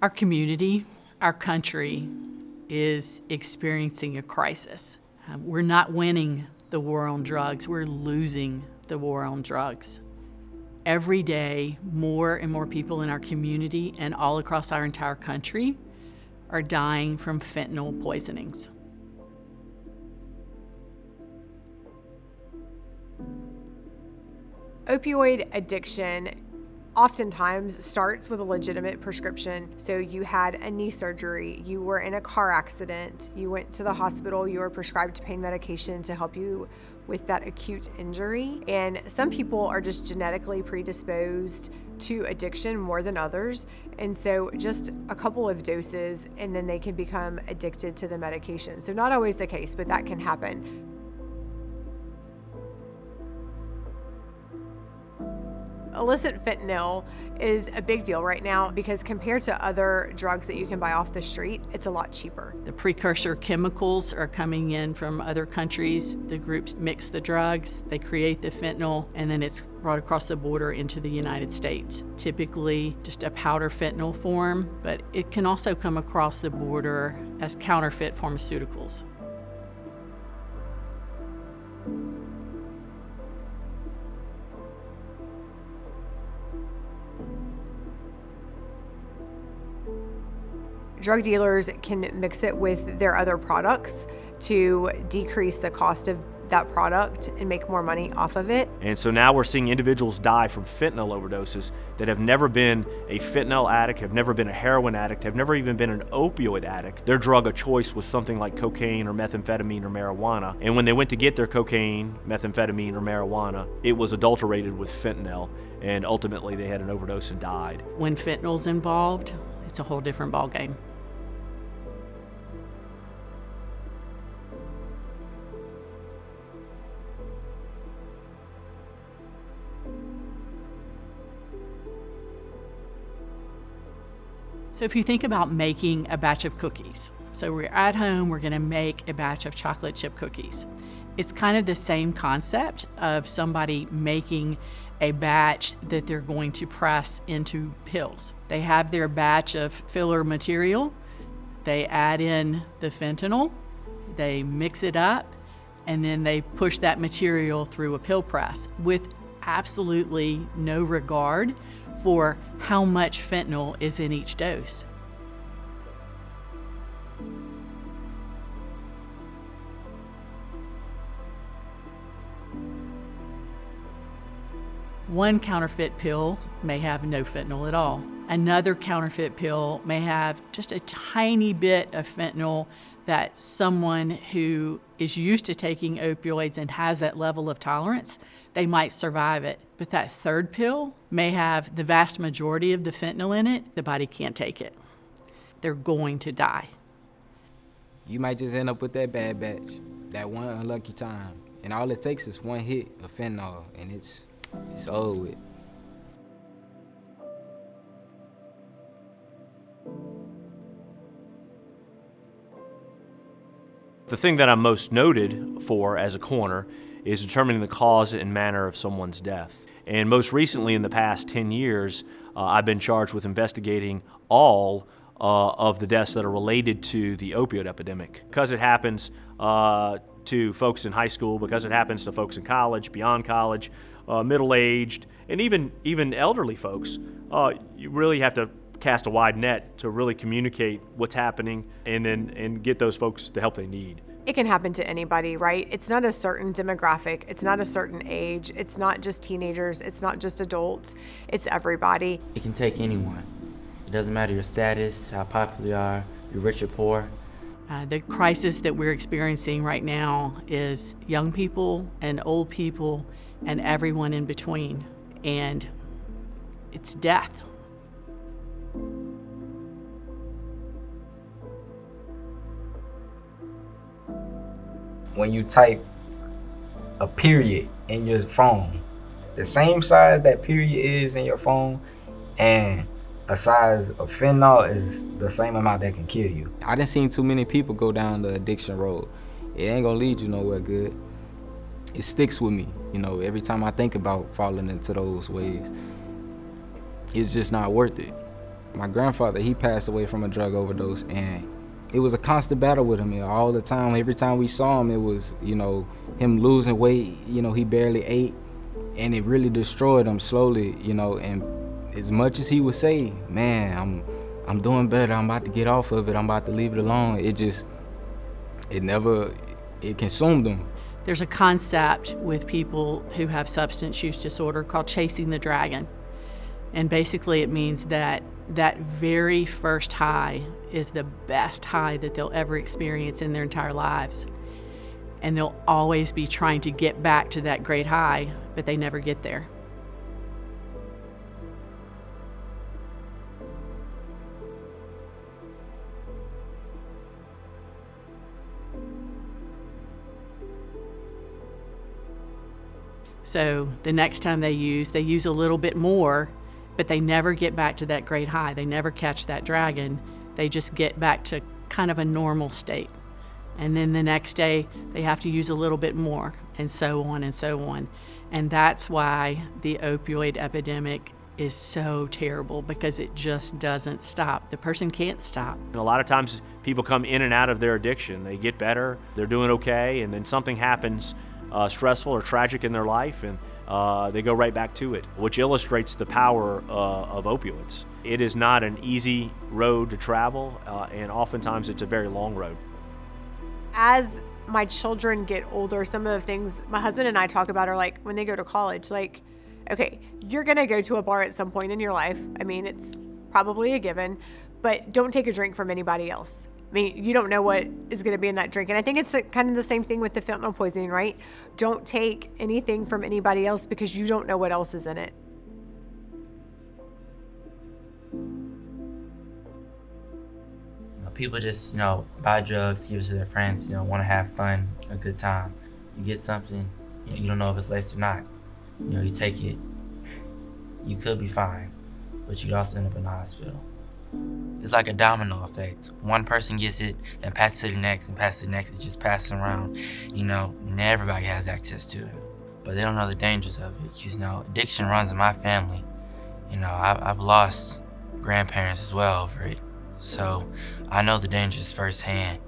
Our community, our country is experiencing a crisis. We're not winning the war on drugs, we're losing the war on drugs. Every day, more and more people in our community and all across our entire country are dying from fentanyl poisonings. Opioid addiction oftentimes starts with a legitimate prescription. So you had a knee surgery, you were in a car accident, you went to the hospital, you were prescribed pain medication to help you with that acute injury. And some people are just genetically predisposed to addiction more than others. And so just a couple of doses and then they can become addicted to the medication. So not always the case, but that can happen. Illicit fentanyl is a big deal right now because compared to other drugs that you can buy off the street, it's a lot cheaper. The precursor chemicals are coming in from other countries. The groups mix the drugs, they create the fentanyl, and then it's brought across the border into the United States. Typically just a powder fentanyl form, but it can also come across the border as counterfeit pharmaceuticals. Drug dealers can mix it with their other products to decrease the cost of that product and make more money off of it. And so now we're seeing individuals die from fentanyl overdoses that have never been a fentanyl addict, have never been a heroin addict, have never even been an opioid addict. Their drug of choice was something like cocaine or methamphetamine or marijuana. And when they went to get their cocaine, methamphetamine, or marijuana, it was adulterated with fentanyl, and ultimately they had an overdose and died. When fentanyl's involved, it's a whole different ballgame. So if you think about making a batch of cookies, so we're at home, we're gonna make a batch of chocolate chip cookies. It's kind of the same concept of somebody making a batch that they're going to press into pills. They have their batch of filler material, they add in the fentanyl, they mix it up, and then they push that material through a pill press with absolutely no regard for how much fentanyl is in each dose. One counterfeit pill may have no fentanyl at all. Another counterfeit pill may have just a tiny bit of fentanyl that someone who is used to taking opioids and has that level of tolerance, they might survive it. But that third pill may have the vast majority of the fentanyl in it. The body can't take it. They're going to die. You might just end up with that bad batch, that one unlucky time. And all it takes is one hit of fentanyl, and it's over with. The thing that I'm most noted for as a coroner is determining the cause and manner of someone's death. And most recently, in the past 10 years, I've been charged with investigating all of the deaths that are related to the opioid epidemic. Because it happens to folks in high school, because it happens to folks in college, beyond college, middle-aged, and even elderly folks, you really have to cast a wide net to really communicate what's happening and get those folks the help they need. It can happen to anybody, right? It's not a certain demographic. It's not a certain age. It's not just teenagers. It's not just adults. It's everybody. It can take anyone. It doesn't matter your status, how popular you are, you're rich or poor. The crisis that we're experiencing right now is young people and old people and everyone in between. And it's death. When you type a period in your phone, the same size that period is in your phone and a size of fentanyl is the same amount that can kill you. I done seen too many people go down the addiction road. It ain't gonna lead you nowhere good. It sticks with me, every time I think about falling into those ways. It's just not worth it. My grandfather, he passed away from a drug overdose, and it was a constant battle with him all the time. Every time we saw him, it was, him losing weight. He barely ate, and it really destroyed him slowly, and as much as he would say, man, I'm doing better, I'm about to get off of it, I'm about to leave it alone, it consumed him. There's a concept with people who have substance use disorder called chasing the dragon. And basically it means that very first high is the best high that they'll ever experience in their entire lives. And they'll always be trying to get back to that great high, but they never get there. So the next time they use a little bit more, but they never get back to that great high. They never catch that dragon. They just get back to kind of a normal state. And then the next day, they have to use a little bit more, and so on and so on. And that's why the opioid epidemic is so terrible, because it just doesn't stop. The person can't stop. And a lot of times people come in and out of their addiction. They get better, they're doing okay, and then something happens stressful or tragic in their life, and they go right back to it, which illustrates the power of opioids. It is not an easy road to travel, and oftentimes it's a very long road. As my children get older, some of the things my husband and I talk about are like when they go to college, like, okay, you're going to go to a bar at some point in your life. I mean, it's probably a given, but don't take a drink from anybody else. I mean, you don't know what is going to be in that drink. And I think it's kind of the same thing with the fentanyl poisoning, right? Don't take anything from anybody else because you don't know what else is in it. People just, buy drugs, give it to their friends, want to have fun, a good time. You get something, you don't know if it's laced or not. You take it, you could be fine, but you could also end up in the hospital. It's like a domino effect. One person gets it, then passes it to the next, and passes it to the next. It just passes around, and everybody has access to it. But they don't know the dangers of it, because, addiction runs in my family. I've lost grandparents as well over it. So I know the dangers firsthand.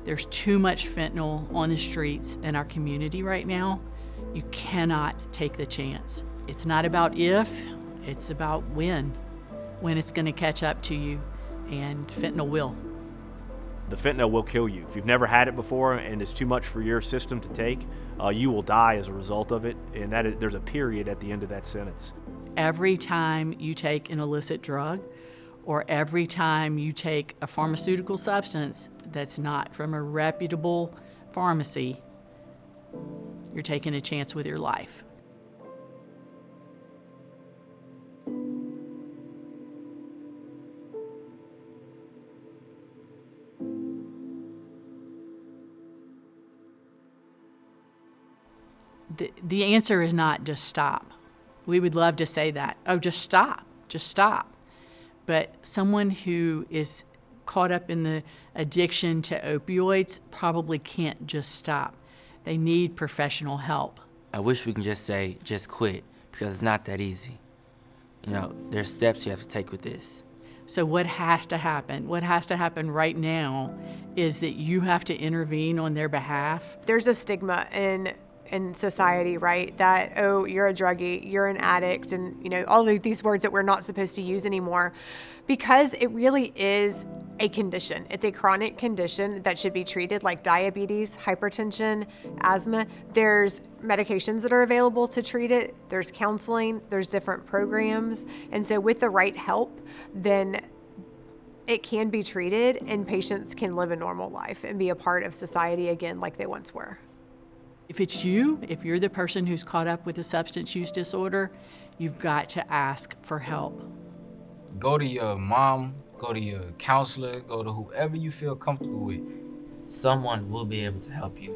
There's too much fentanyl on the streets in our community right now. You cannot take the chance. It's not about if, it's about when it's going to catch up to you, and fentanyl will. The fentanyl will kill you. If you've never had it before and it's too much for your system to take, you will die as a result of it, and there's a period at the end of that sentence. Every time you take an illicit drug, or every time you take a pharmaceutical substance that's not from a reputable pharmacy, you're taking a chance with your life. The answer is not just stop. We would love to say that. Oh, just stop. But someone who is caught up in the addiction to opioids probably can't just stop. They need professional help. I wish we can just say, just quit, because it's not that easy. There's steps you have to take with this. So what has to happen? What has to happen right now is that you have to intervene on their behalf. There's a stigma in society, right? That, oh, you're a druggie, you're an addict, and all of these words that we're not supposed to use anymore, because it really is a condition. It's a chronic condition that should be treated like diabetes, hypertension, asthma. There's medications that are available to treat it. There's counseling, there's different programs. And so with the right help, then it can be treated and patients can live a normal life and be a part of society again like they once were. If it's you, if you're the person who's caught up with a substance use disorder, you've got to ask for help. Go to your mom, go to your counselor, go to whoever you feel comfortable with. Someone will be able to help you.